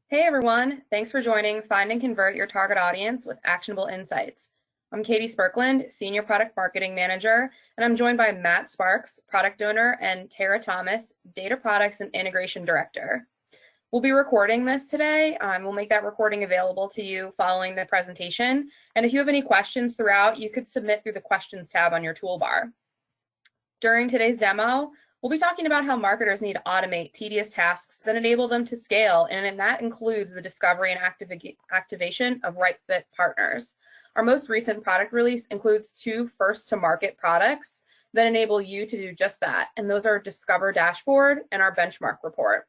Hey everyone, thanks for joining Find and Convert Your Target Audience with Actionable Insights. I'm Katie Sparkland, Senior Product Marketing Manager, and I'm joined by Matt Sparks, Product Owner, and Tara Thomas, Data Products and Integration Director. We'll be recording this today. We'll make that recording available to you following the presentation. And if you have any questions throughout, you could submit through the questions tab on your toolbar. During today's demo, we'll be talking about how marketers need to automate tedious tasks that enable them to scale, and that includes the discovery and activation of right fit partners. Our most recent product release includes 2 first-to-market products that enable you to do just that, and those are Discover Dashboard and our Benchmark Report.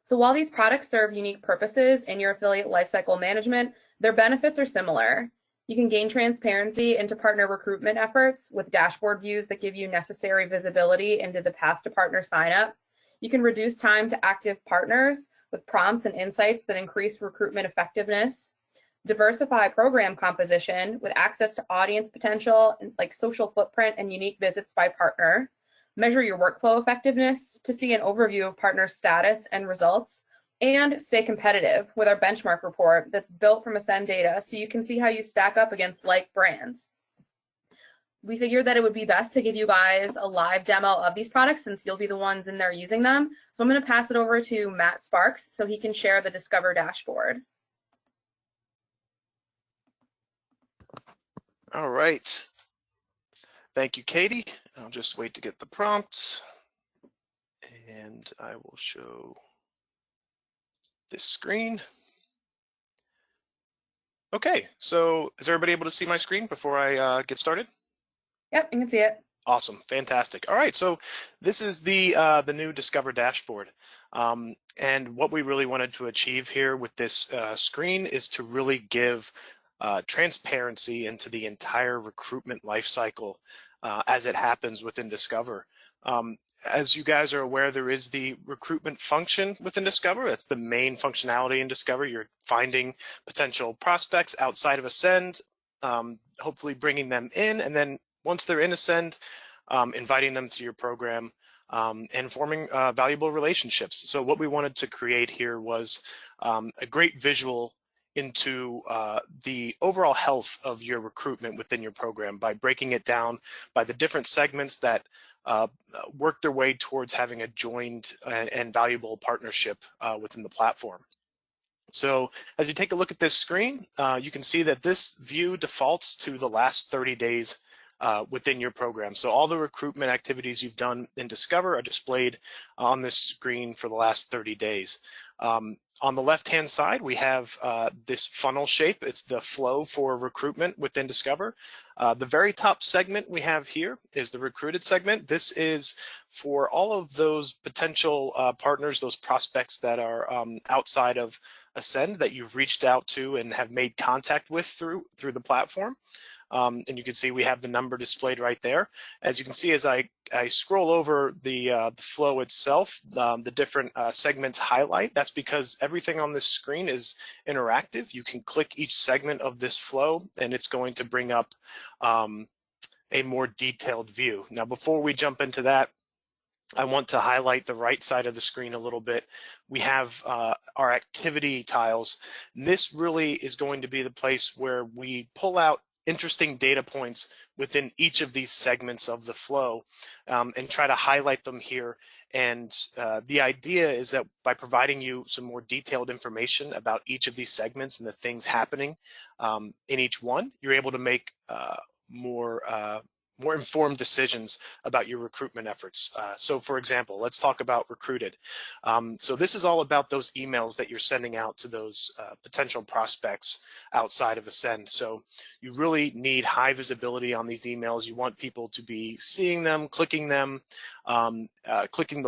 So while these products serve unique purposes in your affiliate lifecycle management, their benefits are similar. You can gain transparency into partner recruitment efforts with dashboard views that give you necessary visibility into the path to partner sign-up. You can reduce time to active partners with prompts and insights that increase recruitment effectiveness. Diversify program composition with access to audience potential like social footprint and unique visits by partner. Measure your workflow effectiveness to see an overview of partner status and results, and stay competitive with our benchmark report that's built from Ascend data so you can see how you stack up against like brands. We figured that it would be best to give you guys a live demo of these products since you'll be the ones in there using them. So I'm going to pass it over to Matt Sparks so he can share the Discover dashboard. All right. Thank you, Katie. I'll just wait to get the prompt and I will show this screen. Okay, so is everybody able to see my screen before I get started? Yep, you can see it. Awesome, fantastic. All right, so this is the new Discover dashboard. And what we really wanted to achieve here with this screen is to really give transparency into the entire recruitment lifecycle as it happens within Discover. As you guys are aware, there is the recruitment function within Discover. That's the main functionality in Discover. You're finding potential prospects outside of Ascend, hopefully bringing them in, and then once they're in Ascend, inviting them to your program and forming valuable relationships. So what we wanted to create here was a great visual into the overall health of your recruitment within your program by breaking it down by the different segments that work their way towards having a joined and valuable partnership within the platform. So as you take a look at this screen, you can see that this view defaults to the last 30 days within your program. So all the recruitment activities you've done in Discover are displayed on this screen for the last 30 days. On the left-hand side, we have this funnel shape. It's the flow for recruitment within Discover. The very top segment we have here is the recruited segment. This is for all of those potential partners, those prospects that are outside of Ascend that you've reached out to and have made contact with through the platform. And you can see we have the number displayed right there. As you can see, as I scroll over the flow itself, the different segments highlight. That's because everything on this screen is interactive. You can click each segment of this flow, and it's going to bring up a more detailed view. Now, before we jump into that, I want to highlight the right side of the screen a little bit. We have our activity tiles. And this really is going to be the place where we pull out interesting data points within each of these segments of the flow and try to highlight them here. And the idea is that by providing you some more detailed information about each of these segments and the things happening in each one, you're able to make more informed decisions about your recruitment efforts. So for example, let's talk about recruited. So this is all about those emails that you're sending out to those potential prospects outside of Ascend. So you really need high visibility on these emails. You want people to be seeing them, clicking the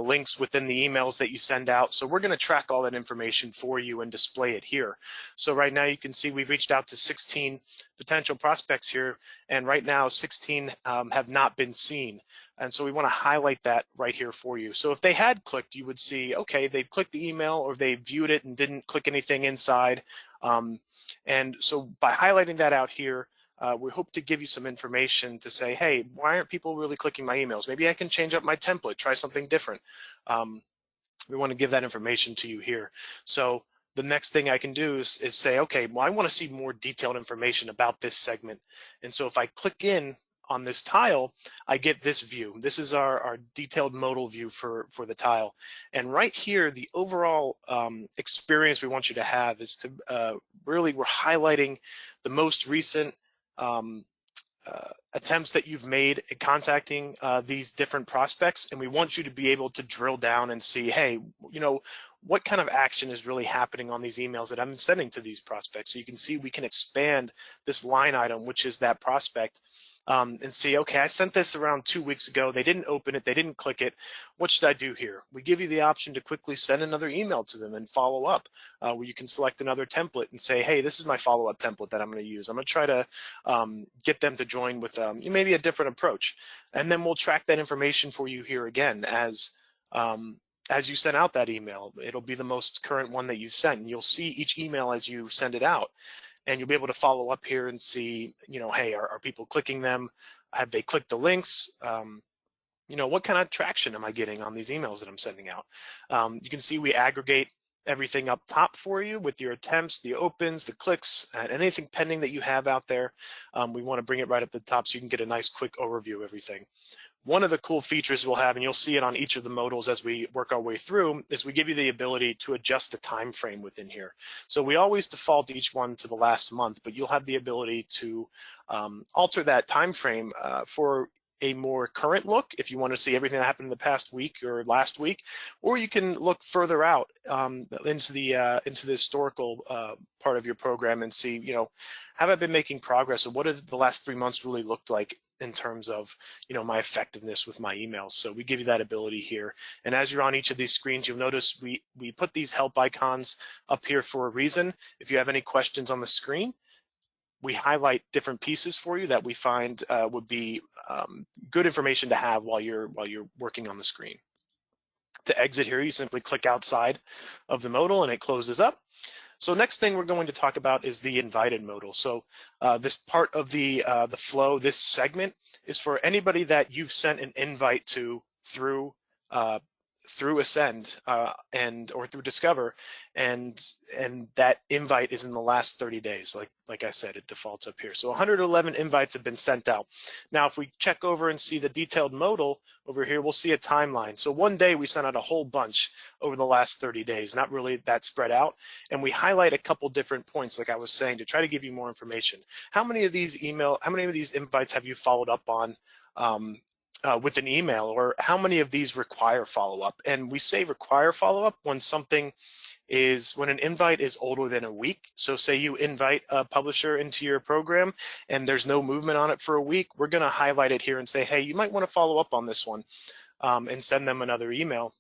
links within the emails that you send out. So we're going to track all that information for you and display it here. So right now you can see we've reached out to 16 potential prospects here, and right now 16 have not been seen. And so we want to highlight that right here for you. So if they had clicked, you would see, okay, they've clicked the email or they viewed it and didn't click anything inside. And so by highlighting that out here, we hope to give you some information to say, hey, why aren't people really clicking my emails? Maybe I can change up my template, try something different. We want to give that information to you here. So the next thing I can do is say, okay, well, I want to see more detailed information about this segment. And so if I click in on this tile, I get this view. This is our detailed modal view for the tile. And right here, the overall experience we want you to have is to really, we're highlighting the most recent attempts that you've made at contacting these different prospects, and we want you to be able to drill down and see, hey, what kind of action is really happening on these emails that I'm sending to these prospects. So you can see we can expand this line item, which is that prospect, and see, okay, I sent this around 2 weeks ago. They didn't open it. They didn't click it. What should I do here? We give you the option to quickly send another email to them and follow up, where you can select another template and say, hey, this is my follow-up template that I'm going to use. I'm going to try to get them to join with maybe a different approach. And then we'll track that information for you here again as you send out that email. It'll be the most current one that you've sent. And you'll see each email as you send it out. And you'll be able to follow up here and see, hey, are people clicking them? Have they clicked the links? What kind of traction am I getting on these emails that I'm sending out? You can see we aggregate everything up top for you with your attempts, the opens, the clicks, and anything pending that you have out there. We want to bring it right up the top so you can get a nice quick overview of everything. One of the cool features we'll have, and you'll see it on each of the modals as we work our way through, is we give you the ability to adjust the time frame within here. So we always default each one to the last month, but you'll have the ability to alter that time frame for a more current look if you want to see everything that happened in the past week or last week, or you can look further out into the historical part of your program and see, have I been making progress, or what have the last 3 months really looked like in terms of my effectiveness with my emails. So we give you that ability here. And as you're on each of these screens, you'll notice we put these help icons up here for a reason. If you have any questions on the screen, we highlight different pieces for you that we find would be good information to have while you're working on the screen. To exit here, you simply click outside of the modal and it closes up. So next thing we're going to talk about is the invited modal. So this part of the flow, this segment, is for anybody that you've sent an invite to through Ascend or through Discover, and that invite is in the last 30 days. Like I said, it defaults up here. So 111 invites have been sent out. Now, if we check over and see the detailed modal over here, we'll see a timeline. So one day we sent out a whole bunch over the last 30 days, not really that spread out. And we highlight a couple different points, like I was saying, to try to give you more information. How many of these invites have you followed up on with an email, or how many of these require follow-up? And we say require follow-up when when an invite is older than a week. So say you invite a publisher into your program and there's no movement on it for a week, we're going to highlight it here and say, hey, you might want to follow up on this one, and send them another email.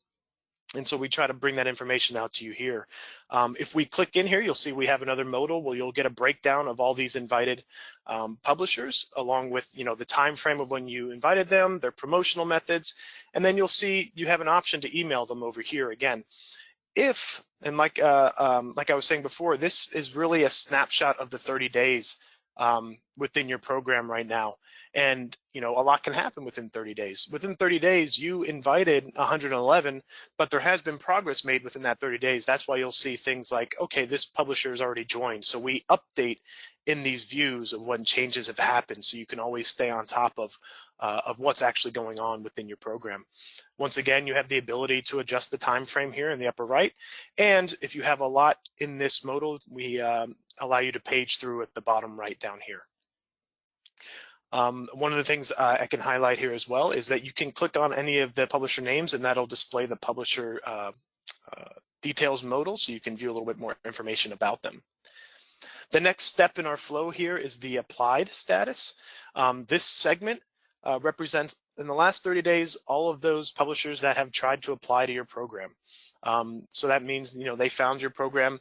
And so we try to bring that information out to you here. If we click in here, you'll see we have another modal where you'll get a breakdown of all these invited publishers, along with the time frame of when you invited them, their promotional methods, and then you'll see you have an option to email them over here again. Like I was saying before, this is really a snapshot of the 30 days within your program right now. And a lot can happen within 30 days. Within 30 days, you invited 111, but there has been progress made within that 30 days. That's why you'll see things like, okay, this publisher has already joined. So we update in these views of when changes have happened, so you can always stay on top of what's actually going on within your program. Once again, you have the ability to adjust the time frame here in the upper right. And if you have a lot in this modal, we allow you to page through at the bottom right down here. One of the things I can highlight here as well is that you can click on any of the publisher names and that'll display the publisher details modal, so you can view a little bit more information about them. The next step in our flow here is the applied status. This segment represents, in the last 30 days, all of those publishers that have tried to apply to your program. So that means they found your program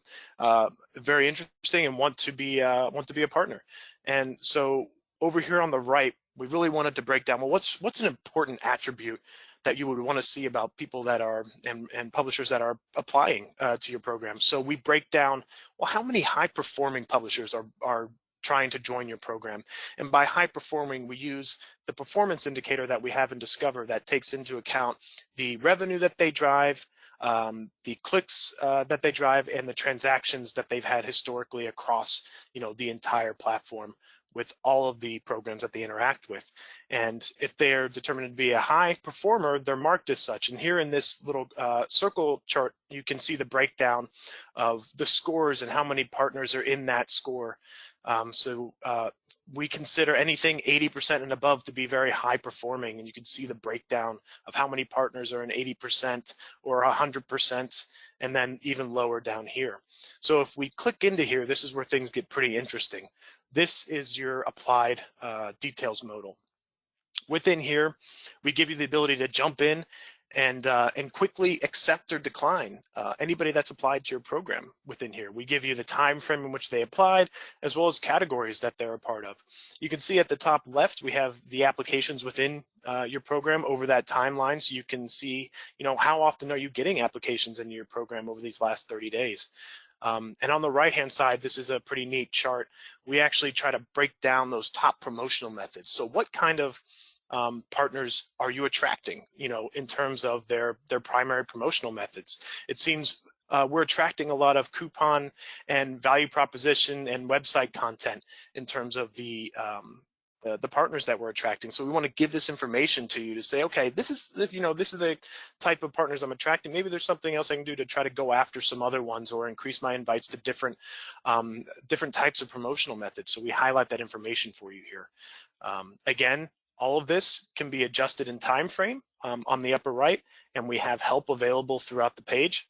very interesting and want to be a partner. And so over here on the right, we really wanted to break down, well, what's an important attribute that you would want to see about people that are and publishers that are applying to your program. So we break down, well, how many high performing publishers are trying to join your program. And by high performing, we use the performance indicator that we have in Discover that takes into account the revenue that they drive, the clicks that they drive, and the transactions that they've had historically across, the entire platform with all of the programs that they interact with. And if they're determined to be a high performer, they're marked as such. And here in this little circle chart, you can see the breakdown of the scores and how many partners are in that score. So we consider anything 80% and above to be very high performing, and you can see the breakdown of how many partners are in 80% or 100%, and then even lower down here. So if we click into here, this is where things get pretty interesting. This is your applied details modal. Within here, we give you the ability to jump in and quickly accept or decline anybody that's applied to your program within here. We give you the time frame in which they applied, as well as categories that they're a part of. You can see at the top left, we have the applications within your program over that timeline, so you can see, how often are you getting applications into your program over these last 30 days. And on the right-hand side, this is a pretty neat chart. We actually try to break down those top promotional methods. So what kind of partners are you attracting, in terms of their primary promotional methods? It seems we're attracting a lot of coupon and value proposition and website content in terms of the partners that we're attracting. So we want to give this information to you to say, okay, this is the type of partners I'm attracting. Maybe there's something else I can do to try to go after some other ones or increase my invites to different types of promotional methods. So we highlight that information for you here. Again, all of this can be adjusted in time frame on the upper right, and we have help available throughout the page.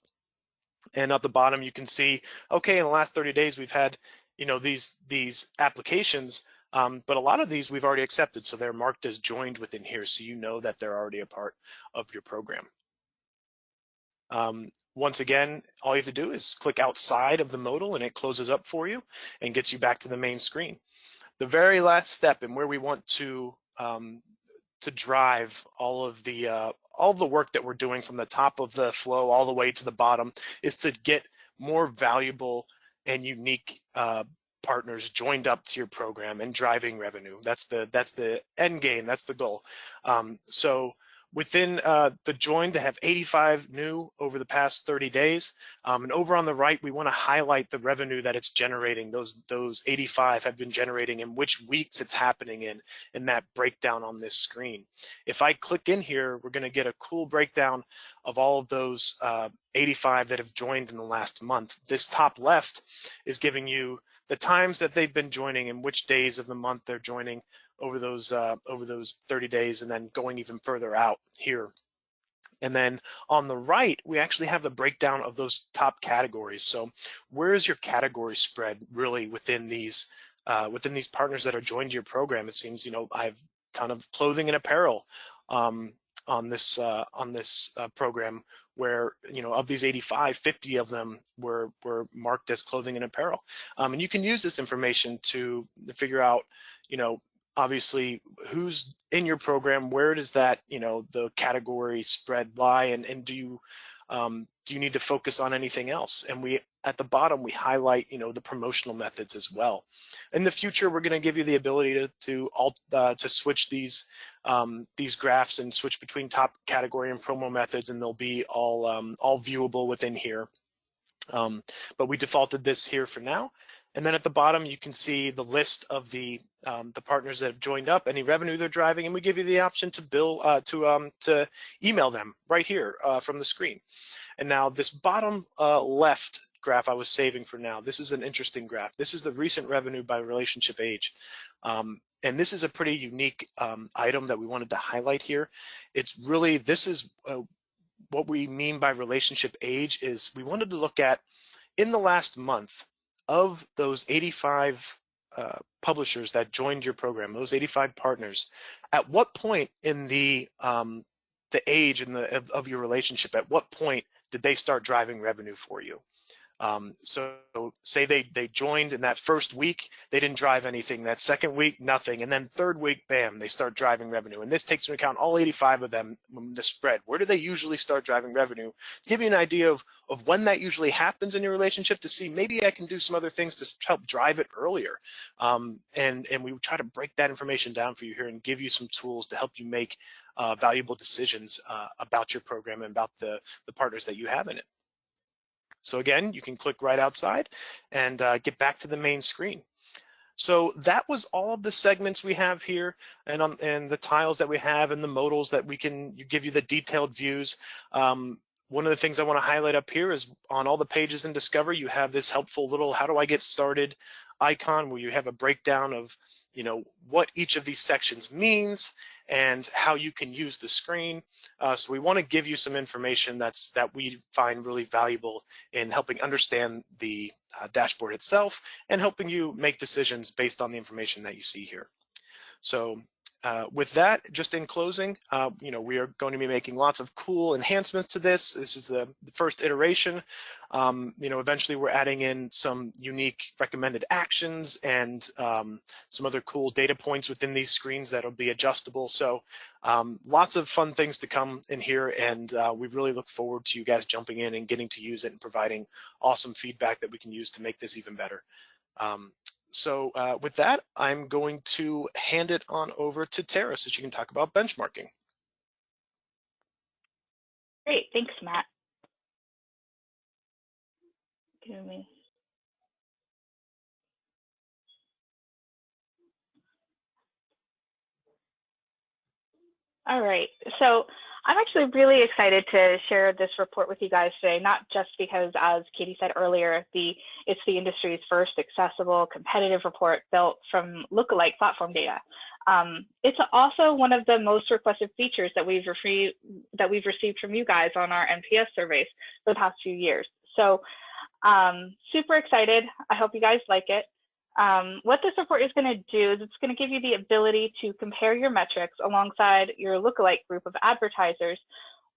And at the bottom, you can see, okay, in the last 30 days, we've had, these applications, but a lot of these we've already accepted, so they're marked as joined within here, so you know that they're already a part of your program. Once again, all you have to do is click outside of the modal, and it closes up for you and gets you back to the main screen. The very last step, and where we want to drive all of the work that we're doing from the top of the flow all the way to the bottom, is to get more valuable and unique partners joined up to your program and driving revenue. That's the end game. That's the goal. So within the join, they have 85 new over the past 30 days. And over on the right, we want to highlight the revenue that it's generating. Those 85 have been generating, and which weeks it's happening in that breakdown on this screen. If I click in here, we're going to get a cool breakdown of all of those 85 that have joined in the last month. This top left is giving you the times that they've been joining and which days of the month they're joining over those 30 days, and then going even further out here. And then on the right, we actually have the breakdown of those top categories. So where is your category spread really within these partners that are joined to your program? It seems, I have a ton of clothing and apparel on this program, where, of these 85, 50 of them were marked as clothing and apparel. And you can use this information to figure out, obviously, who's in your program, where does that, the category spread lie, and do you need to focus on anything else? And we, at the bottom, we highlight, the promotional methods as well. In the future, we're going to give you the ability to switch these graphs and switch between top category and promo methods, and they'll be all viewable within here. But we defaulted this here for now. And then at the bottom, you can see the list of the partners that have joined up, any revenue they're driving, and we give you the option to to email them right here from the screen. And now this bottom left graph I was saving for now. This is an interesting graph. This is the recent revenue by relationship age. And this is a pretty unique item that we wanted to highlight here. It's really, this is what we mean by relationship age, is we wanted to look at, in the last month, of those 85 publishers that joined your program, those 85 partners, at what point in the age and of your relationship, at what point did they start driving revenue for you? So say they joined in that first week, they didn't drive anything. That second week, nothing. And then third week, bam, they start driving revenue. And this takes into account all 85 of them, the spread. Where do they usually start driving revenue? Give you an idea of when that usually happens in your relationship to see maybe I can do some other things to help drive it earlier. And we try to break that information down for you here and give you some tools to help you make valuable decisions about your program and about the partners that you have in it. So again, you can click right outside and get back to the main screen. So that was all of the segments we have here, and the tiles that we have and the modals that we can give you the detailed views. One of the things I want to highlight up here is on all the pages in Discover, you have this helpful little how do I get started icon where you have a breakdown of what each of these sections means and how you can use the screen. So we want to give you some information that we find really valuable in helping understand the dashboard itself and helping you make decisions based on the information that you see here. So with that, just in closing, we are going to be making lots of cool enhancements to this. This is the first iteration. Eventually we're adding in some unique recommended actions and some other cool data points within these screens that'll be adjustable. So lots of fun things to come in here, and we really look forward to you guys jumping in and getting to use it and providing awesome feedback that we can use to make this even better. So with that, I'm going to hand it on over to Tara so she can talk about benchmarking. Great, thanks, Matt. Give me. All right, so I'm actually really excited to share this report with you guys today, not just because, as Katie said earlier, it's the industry's first accessible, competitive report built from lookalike platform data. It's also one of the most requested features that we've received from you guys on our NPS surveys for the past few years. So super excited. I hope you guys like it. What this report is going to do is it's going to give you the ability to compare your metrics alongside your lookalike group of advertisers,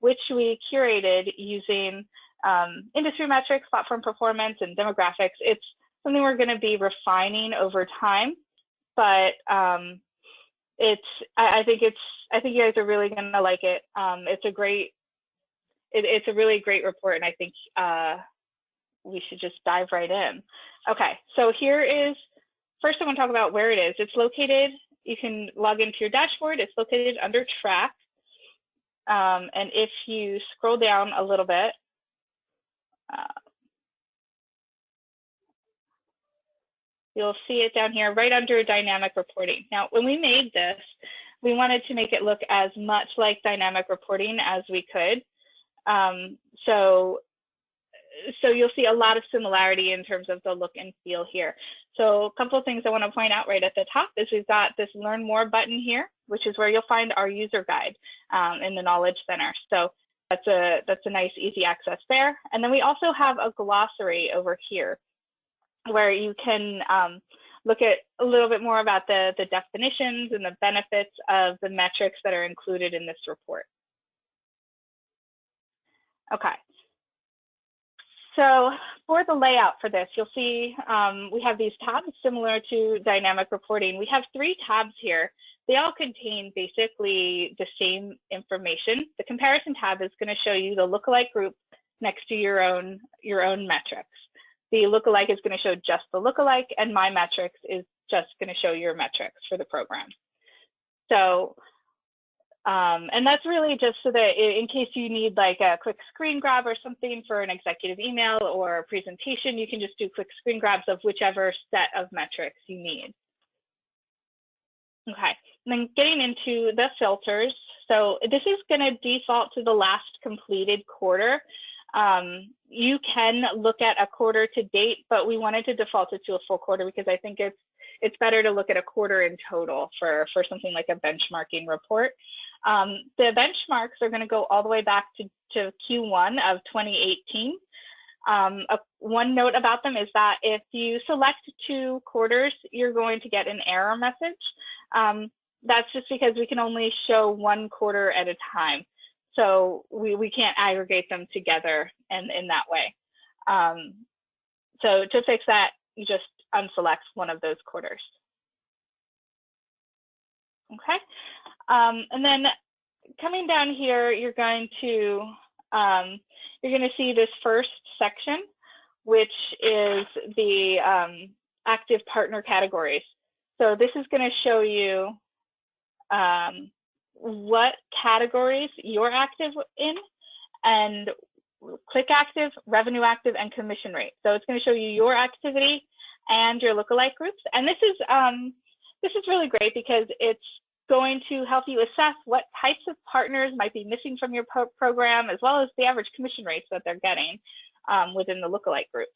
which we curated using industry metrics, platform performance, and demographics. It's something we're going to be refining over time, but I think you guys are really going to like it. It's a really great report, and I think we should just dive right in. Okay, so first I want to talk about where it is. It's located, you can log into your dashboard. It's located under track. And if you scroll down a little bit, you'll see it down here right under dynamic reporting. Now, when we made this, we wanted to make it look as much like dynamic reporting as we could. So you'll see a lot of similarity in terms of the look and feel here. So a couple of things I want to point out right at the top is we've got this Learn More button here, which is where you'll find our user guide in the Knowledge Center. So that's a nice easy access there. And then we also have a glossary over here where you can look at a little bit more about the definitions and the benefits of the metrics that are included in this report. Okay. So for the layout for this, you'll see we have these tabs similar to dynamic reporting. We have 3 tabs here. They all contain basically the same information. The comparison tab is going to show you the lookalike group next to your own metrics. The lookalike is going to show just the lookalike, and my metrics is just going to show your metrics for the program. So and that's really just so that in case you need like a quick screen grab or something for an executive email or a presentation, you can just do quick screen grabs of whichever set of metrics you need. Okay, and then getting into the filters. So this is going to default to the last completed quarter. You can look at a quarter to date, but we wanted to default it to a full quarter because I think it's better to look at a quarter in total for something like a benchmarking report. The benchmarks are going to go all the way back to Q1 of 2018. One note about them is that if you select 2 quarters, you're going to get an error message. That's just because we can only show 1 quarter at a time. So we can't aggregate them together in that way. So to fix that, you just unselect one of those quarters. Okay, and then coming down here, you're going to see this first section, which is the active partner categories. So this is going to show you what categories you're active in, and click active, revenue active, and commission rate. So it's going to show you your activity and your lookalike groups. And this is really great because it's going to help you assess what types of partners might be missing from your program, as well as the average commission rates that they're getting within the lookalike groups.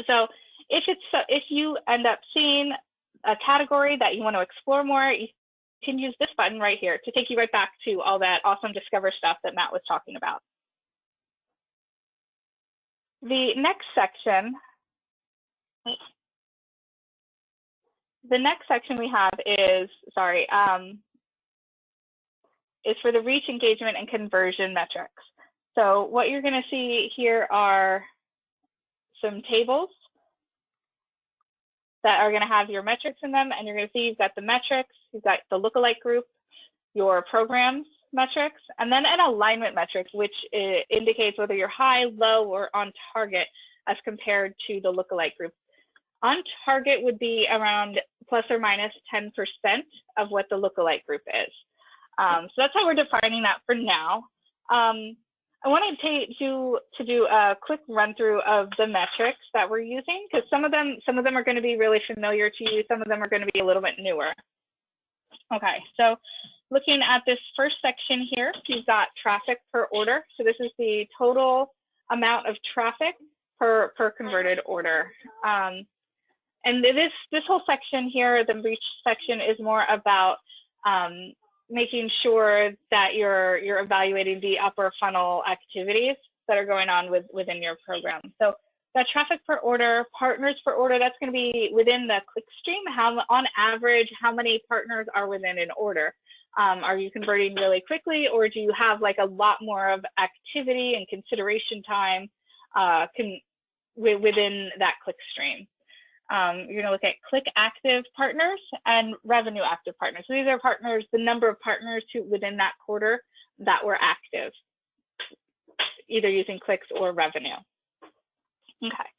So if you end up seeing a category that you want to explore more, you can use this button right here to take you right back to all that awesome Discover stuff that Matt was talking about. The next section we have is, is for the reach, engagement, and conversion metrics. So what you're going to see here are some tables that are going to have your metrics in them, and you're going to see you've got the metrics, you've got the lookalike group, your programs metrics, and then an alignment metric, which indicates whether you're high, low, or on target as compared to the lookalike group. On target would be around plus or minus 10% of what the lookalike group is. So that's how we're defining that for now. I wanted to do a quick run through of the metrics that we're using, because some of them are going to be really familiar to you. Some of them are going to be a little bit newer. Okay, so looking at this first section here, you've got traffic per order. So this is the total amount of traffic per converted order. And this whole section here, the reach section, is more about making sure that you're evaluating the upper funnel activities that are going on within your program. So that traffic per order, partners per order, that's going to be within the click stream. On average, how many partners are within an order? Are you converting really quickly, or do you have like a lot more of activity and consideration time within that click stream? You're going to look at click active partners and revenue active partners. So these are partners, the number of partners within that quarter that were active, either using clicks or revenue. Okay,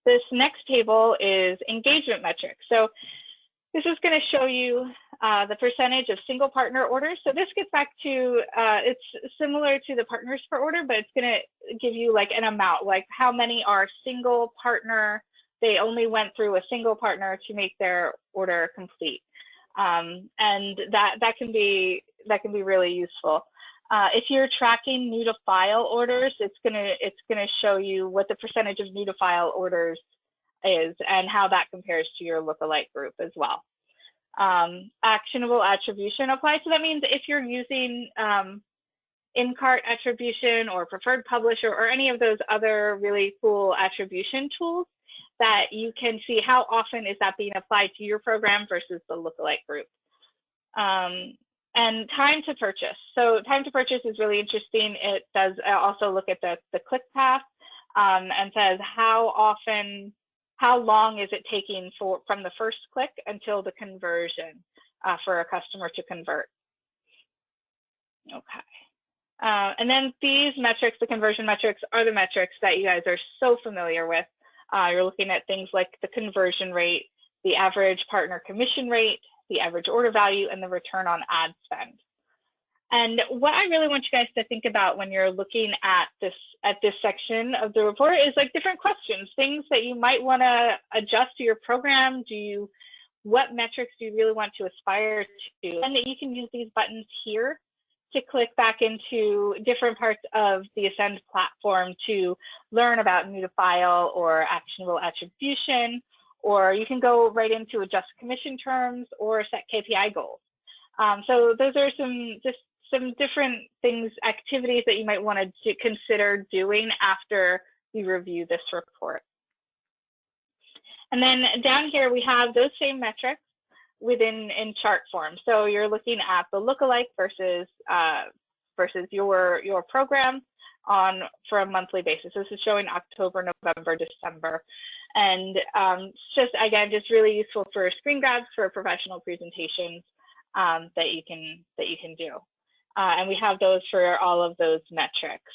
this next table is engagement metrics. So this is going to show you the percentage of single partner orders. So this gets back to, it's similar to the partners per order, but it's going to give you like an amount, like how many are single partner. They only went through a single partner to make their order complete, and that can be really useful. If you're tracking new to file orders, it's gonna show you what the percentage of new to file orders is and how that compares to your lookalike group as well. Actionable attribution applies. So that means if you're using in-cart attribution or preferred publisher or any of those other really cool attribution tools, that you can see how often is that being applied to your program versus the lookalike group. And time to purchase. So time to purchase is really interesting. It does also look at the click path and says how long is it taking from the first click until the conversion for a customer to convert. Okay. And then these metrics, the conversion metrics, are the metrics that you guys are so familiar with. You're looking at things like the conversion rate, the average partner commission rate, the average order value, and the return on ad spend. And what I really want you guys to think about when you're looking at this section of the report is like different questions, things that you might want to adjust to your program. What metrics do you really want to aspire to? And that you can use these buttons here to click back into different parts of the Ascend platform to learn about new to file or actionable attribution, or you can go right into adjust commission terms or set KPI goals. So those are some different things, activities that you might want to consider doing after you review this report. And then down here, we have those same metrics in chart form. So you're looking at the lookalike versus your program for a monthly basis. This is showing October, November, December. And just really useful for screen grabs, for professional presentations that you can do. And we have those for all of those metrics.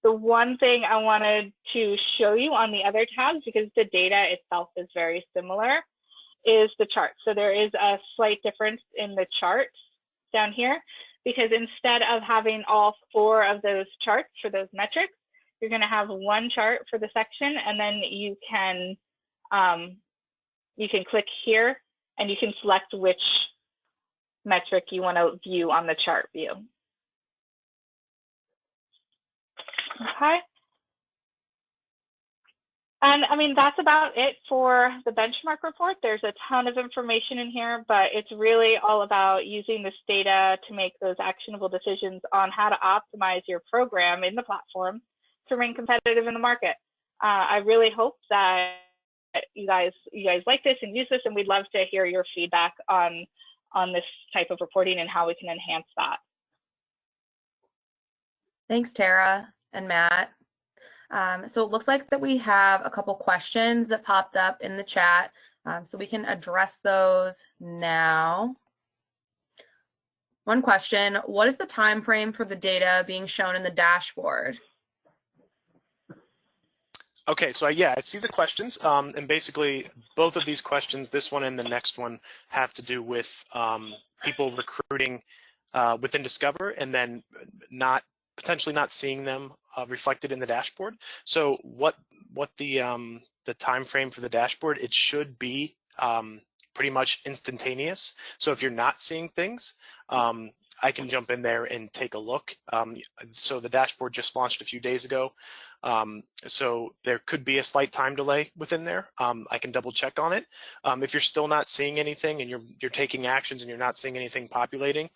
The one thing I wanted to show you on the other tabs, because the data itself is very similar, is the chart. So there is a slight difference in the charts down here, because instead of having all 4 of those charts for those metrics, you're going to have one chart for the section, and then you can click here and you can select which metric you want to view on the chart view. Okay. And I mean, that's about it for the benchmark report. There's a ton of information in here, but it's really all about using this data to make those actionable decisions on how to optimize your program in the platform to remain competitive in the market. I really hope that you guys like this and use this, and we'd love to hear your feedback on this type of reporting and how we can enhance that. Thanks, Tara and Matt. So it looks like that we have a couple questions that popped up in the chat, so we can address those now. One question: what is the time frame for the data being shown in the dashboard? Okay, so I see the questions, and basically both of these questions, this one and the next one, have to do with people recruiting within Discover and then potentially not seeing them reflected in the dashboard. So what the time frame for the dashboard, it should be pretty much instantaneous. So if you're not seeing things, I can jump in there and take a look. So the dashboard just launched a few days ago. So there could be a slight time delay within there. I can double check on it. If you're still not seeing anything and you're taking actions and you're not seeing anything populating,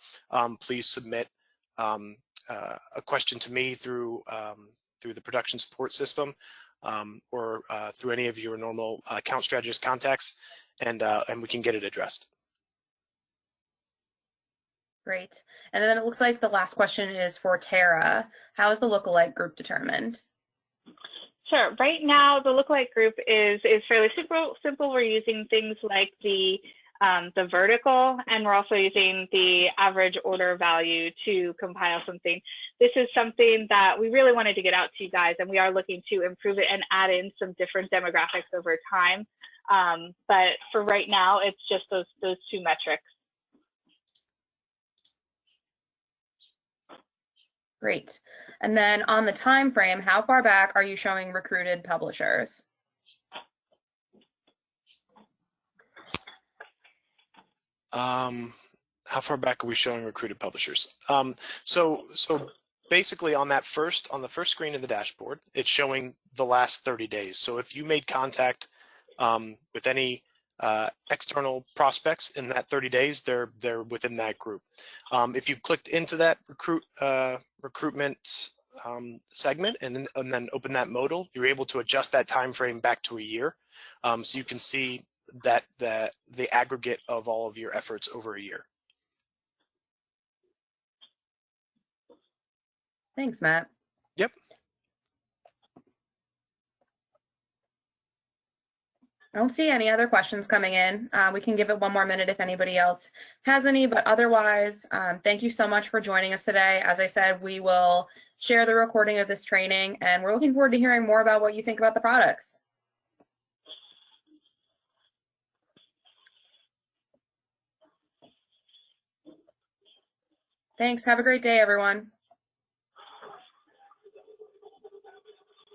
please submit a question to me through the production support system, or through any of your normal account strategist contacts, and we can get it addressed. Great. And then it looks like the last question is for Tara. How is the lookalike group determined? Sure. Right now, the lookalike group is fairly simple. We're using things like the vertical, and we're also using the average order value to compile something. This is something that we really wanted to get out to you guys, and we are looking to improve it and add in some different demographics over time. But for right now, it's just those 2 metrics. Great. And then on the time frame, how far back are you showing recruited publishers? How far back are we showing recruited publishers? So basically on the first screen of the dashboard, it's showing the last 30 days. So if you made contact with any external prospects in that 30 days, they're within that group. If you clicked into that recruitment segment and then open that modal, you're able to adjust that time frame back to a year, so you can see that the aggregate of all of your efforts over a year. Thanks, Matt. Yep. I don't see any other questions coming in. We can give it one more minute if anybody else has any, but otherwise, thank you so much for joining us today. As I said, we will share the recording of this training, and we're looking forward to hearing more about what you think about the products. Thanks. Have a great day, everyone.